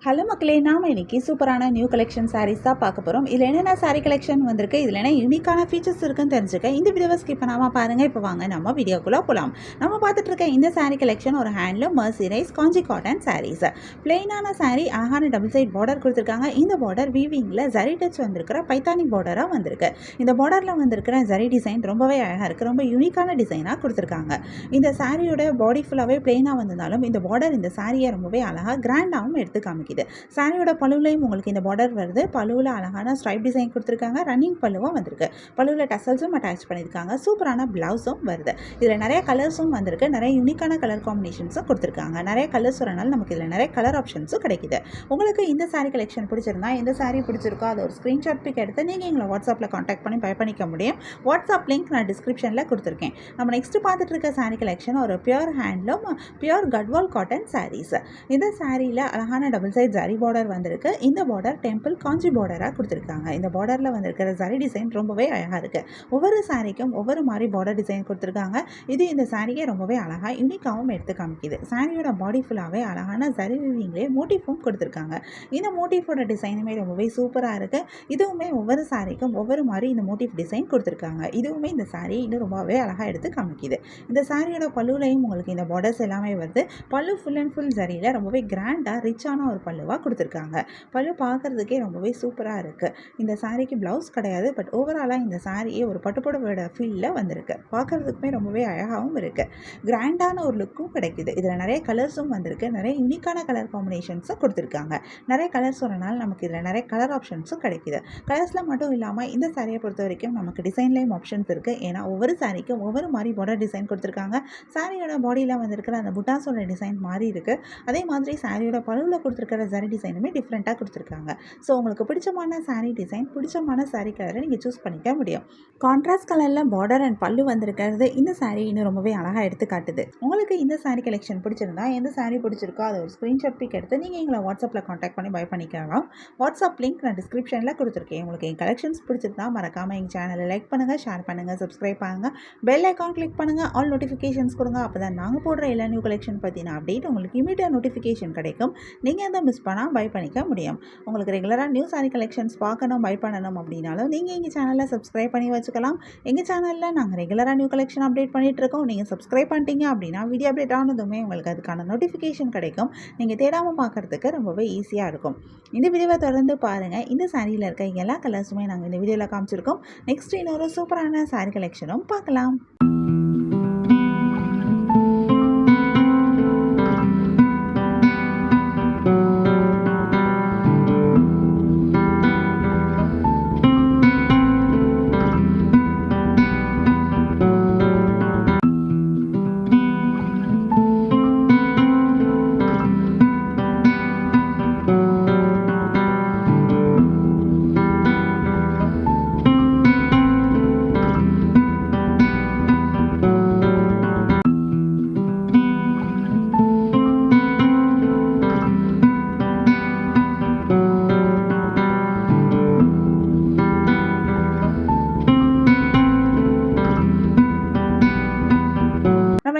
Hello மக்களே, நாம் இன்னைக்கு சூப்பரான நியூ கலெக்ஷன் சாரீஸ் தான் பார்க்க போகிறோம். இதில் என்னென்ன சாரீ கலெக்ஷன் வந்திருக்கு, இதில் என்ன யூனிக்கான ஃபீச்சர்ஸ் இருக்குன்னு தெரிஞ்சுக்க இந்த வீடியோவை ஸ்கிப் பண்ணாமல் பாருங்கள். இப்போ வாங்க நம்ம வீடியோக்குள்ளே போகலாம். நம்ம பார்த்துட்டு இருக்க இந்த சாரீ கலெக்ஷன் ஒரு ஹேண்ட்லூம் மர்சரைஸ் காஞ்சி காட்டன் சாரீஸ். பிளெயினான சாரீ, அழகான டபுள் சைட் பார்டர் கொடுத்துருக்காங்க. இந்த பார்டர் வீவிங்கில் ஜரி டச் வந்திருக்கிற பைத்தானி பார்டராக வந்திருக்கு. இந்த பார்டரில் வந்திருக்கிற ஜரி டிசைன் ரொம்பவே அழகாக இருக்குது. ரொம்ப யூனிக்கான டிசைனாக கொடுத்துருக்காங்க. இந்த சாரியோட பாடி ஃபுல்லாகவே பிளெயினாக வந்திருந்தாலும் இந்த பார்டர் இந்த சாரியை ரொம்பவே அழகாக கிராண்டாகவும் எடுத்து காமிக்குது. சாரியோட பல்லுலையும் உங்களுக்கு இந்த பார்டர் வருது. பல்லுவில் அழகான ஸ்ட்ரைப் டிசைன் கொடுத்துருக்காங்க. ரன்னிங் பல்லுவும் வந்திருக்கு. பல்லுவில் டசல்ஸும் அட்டாச் பண்ணியிருக்காங்க. சூப்பரான பிளவுஸும் வருது. இதில் நிறைய கலர்ஸும் வந்திருக்கு. நிறைய யூனிக்கான கலர் காம்பினேஷன்ஸும் கொடுத்துருக்காங்க. நிறைய கலர்ஸ் வரனால நமக்கு இதில் நிறைய கலர் ஆப்ஷன்ஸும் கிடைக்குது. உங்களுக்கு இந்த சாரீ கலெக்ஷன் பிடிச்சிருந்தா, எந்த சாரீ பிடிச்சிருக்கோ அதை ஒரு ஸ்க்ரீன்ஷாட் பிக் எடுத்து நீங்கள் எங்களை வாட்ஸ்அப்பில் காண்டாக்ட் பண்ணி பை பண்ணிக்க முடியும். வாட்ஸ்அப் லிங்க் நான் டிஸ்கிரிப்ஷனில் கொடுத்துருக்கேன். நம்ம நெக்ஸ்ட் பார்த்துட்டு இருக்க சாரீ கலெக்ஷன் ஒரு pure handloom pure Gadwal cotton saris. இந்த சாரியில் அழகான டபுள் சைட் ஜரி பார்டர் வந்திருக்கு. இந்த பார்டர் டெம்பிள் காஞ்சி பார்டராக கொடுத்துருக்காங்க. இந்த பார்டரில் வந்திருக்கிற ஜரி டிசைன் ரொம்பவே அழகாக இருக்குது. ஒவ்வொரு சாரிக்கும் ஒவ்வொரு மாதிரி பார்டர் டிசைன் கொடுத்துருக்காங்க. இது இந்த சாரியை ரொம்பவே அழகாக யூனிக்காகவும் எடுத்து காமிக்குது. சாரியோட பாடி ஃபுல்லாகவே அழகான ஜரி வீவிங்லேயே மோட்டிஃபும் கொடுத்துருக்காங்க. இந்த மோட்டிஃபோட டிசைனுமே ரொம்பவே சூப்பராக இருக்குது. இதுவுமே ஒவ்வொரு சாரிக்கும் ஒவ்வொரு மாதிரி இந்த மோட்டிஃப் டிசைன் கொடுத்துருக்காங்க. இதுவுமே இந்த சாரி இன்னும் ரொம்பவே அழகாக எடுத்து காமிக்குது. இந்த சாரியோட பல்லுலையும் உங்களுக்கு இந்த பார்டர்ஸ் எல்லாமே வருது. பல்லு ஃபுல் அண்ட் ஃபுல் ஜரியில் ரொம்பவே கிராண்டாக ரிச்சான ஒரு பல்லுவாக கொடுத்துருக்காங்க. பல்லு பார்க்குறதுக்கே ரொம்பவே சூப்பராக இருக்குது. இந்த சாரிக்கு ப்ளவுஸ் கிடையாது. பட் ஓவராலாக இந்த சாரியே ஒரு பட்டுப்புடவோட ஃபீலில் வந்திருக்கு. பார்க்குறதுக்குமே ரொம்பவே அழகாகவும் இருக்குது. கிராண்டான ஒரு லுக்கும் கிடைக்குது. இதில் நிறைய கலர்ஸும் வந்திருக்கு. நிறைய யூனிக்கான கலர் காம்பினேஷன்ஸும் கொடுத்துருக்காங்க. நிறைய கலர்ஸ் வரனால நமக்கு இதில் நிறைய கலர் ஆப்ஷன்ஸும் கிடைக்குது. கலர்ஸில் மட்டும் இல்லாமல் இந்த சாரியை பொறுத்த வரைக்கும் நமக்கு டிசைன்லேயும் ஆப்ஷன்ஸ் இருக்குது. ஏன்னா ஒவ்வொரு சாரிக்கும் ஒவ்வொரு மாதிரி பார்டர் டிசைன் கொடுத்துருக்காங்க. சாரியோட பாடியில் வந்திருக்கிற அந்த புட்டாஸோட டிசைன் மாறி இருக்குது. அதே மாதிரி சாரியோட பழுவில் கொடுத்துருக்கிற ஜரி டிசைனுமே டிஃப்ரெண்ட்டாக கொடுத்துருக்காங்க. ஸோ உங்களுக்கு பிடிச்சமான சாரீ டிசைன், பிடிச்சமான சாரீ கலரை நீங்கள் சூஸ் பண்ணிக்க முடியும். கான்ட்ராஸ்ட் கலரில் பார்டர் அண்ட் பல்லு வந்திருக்கிறது இந்த சாரீ இன்னும் ரொம்பவே அழகாக எடுத்து காட்டுது. உங்களுக்கு இந்த சாரீ கலெக்ஷன் பிடிச்சிருந்தா, எந்த சாரீ பிடிச்சிருக்கோ அதை ஒரு ஸ்க்ரீன்ஷாட் பிக் எடுத்து நீங்கள் எங்களை வாட்ஸ்அப்பில் காண்டாக்ட் பண்ணி பை பண்ணிக்கலாம். வாட்ஸ்அப் லிங்க் நான் டிஸ்கிரிப்ஷனில் கொடுத்துருக்கேன். உங்களுக்கு என் கலெக்ஷன்ஸ் பிடிச்சிருந்தா மறக்காமல் எங்கள் சேனலை லைக் பண்ணுங்கள், ஷேர் பண்ணுங்கள், சப்ஸ்கிரைப் பண்ணுங்கள், பெல் ஐக்கான் கிளிக் பண்ணுங்கள், ஆல் நோட்டிஃபிகேஷன்ஸ் கொடுங்க. அப்போ தான் நாங்கள் போடுற எல்லா நியூ கலெக்ஷன் பற்றின அப்டேட் உங்களுக்கு இமீடியட் நோட்டிஃபிகேஷன் கிடைக்கும். நீங்கள் எதை மிஸ் பண்ணால் பை பண்ணிக்க முடியும். உங்களுக்கு ரெகுலராக நியூ சாரீ கலெக்ஷன்ஸ் பார்க்கணும், பை பண்ணணும் அப்படின்னாலும் நீங்கள் எங்கள் சேனலில் சப்ஸ்கிரைப் பண்ணி வச்சுக்கலாம். எங்கள் சேனலில் நாங்கள் ரெகுலராக நியூ கலெக்ஷன் அப்டேட் பண்ணிகிட்டு இருக்கோம். நீங்கள் சப்ஸ்கிரைப் பண்ணிட்டீங்க அப்படின்னா வீடியோ அப்டேட் ஆனதுமே உங்களுக்கு அதுக்கான நோட்டிஃபிகேஷன் கிடைக்கும். நீங்கள் தேடாமல் பார்க்குறதுக்கு ரொம்பவே ஈஸியாக இருக்கும். இந்த வீடியோவை தொடர்ந்து பாருங்கள். இந்த சாரியில் இருக்க எல்லா கலர்ஸுமே நாங்கள் இந்த வீடியோவில் காமிச்சிருக்கோம். நெக்ஸ்ட் இன்னொரு சூப்பரான சாரீ கலெக்ஷனும் பார்க்கலாம்.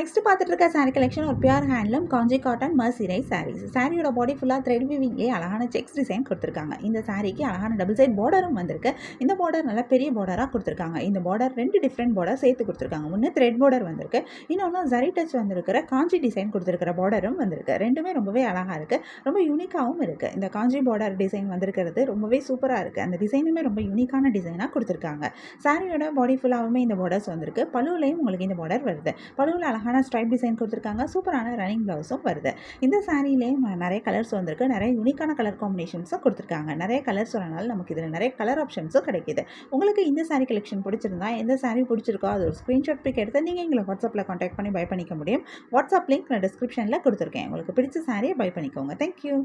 நெக்ஸ்ட் பார்த்துட்டு இருக்க சாரீ கலெக்ஷன் ஒரு பியூர் ஹேண்ட்லூம் காஞ்சி காட்டன் மர்சரைஸ் சாரீஸ். சாரியோட பாடி ஃபுல்லாக த்ரெட் வீவிங்லேயே அழகான செக்ஸ் டிசைன் கொடுத்துருக்காங்க. இந்த சாரிக்கு அழகான டபுள் சைட் பார்டரும் வந்திருக்கு. இந்த பார்டர் நல்லா பெரிய பார்டராக கொடுத்துருக்காங்க. இந்த பார்டர் 2 டிஃப்ரெண்ட் பார்டர் சேர்த்து கொடுத்துருக்காங்க. ஒன்று த்ரெட் பார்டர் வந்திருக்கு, இன்னொன்று ஜரி டச் வந்திருக்கிற காஞ்சி டிசைன் கொடுத்துருக்கிற பார்டரும் வந்திருக்கு. ரெண்டுமே ரொம்பவே அழகாக இருக்குது. ரொம்ப யூனிக்காகவும் இருக்குது. இந்த காஞ்சி பார்டர் டிசைன் வந்திருக்கிறது ரொம்பவே சூப்பராக இருக்குது. அந்த டிசைனுமே ரொம்ப யூனிக்கான டிசைனாக கொடுத்துருக்காங்க. சாரியோட பாடி ஃபுல்லாகவுமே இந்த பார்டர்ஸ் வந்திருக்கு. பல்லுலையும் உங்களுக்கு இந்த பார்டர் வருது. பல்லுவில் அழகான ஸ்ட்ரைப் டிசைன் கொடுத்துருக்காங்க. சூப்பரான ரன்னிங் பிளவுஸும் வருது. இந்த சாரியிலேயும் நிறைய கலர்ஸ் வந்திருக்கு. நிறைய யூனிக்கான கலர் காம்பினேஷன்ஸும் கொடுத்துருக்காங்க. நிறைய கலர்ஸ் வரனால நமக்கு இதில் நிறைய கலர் ஆப்ஷன்ஸும் கிடைக்குது. உங்களுக்கு இந்த சாரீ கலெக்ஷன் பிடிச்சிருந்தா, எந்த சாரீ பிடிச்சிருக்கோ அது ஒரு ஸ்க்ரீன்ஷாட் பிக் எடுத்து நீங்கள் எங்களை வாட்ஸ்அப்பில் காண்டாக்ட் பண்ணி பை பண்ணிக்க முடியும். வாட்ஸ்அப் லிங்க் நான் டிஸ்கிரிப்ஷனில் கொடுத்துருக்கேன். உங்களுக்கு பிடிச்ச சாரியை பை பண்ணிக்கோங்க. தேங்க்யூ.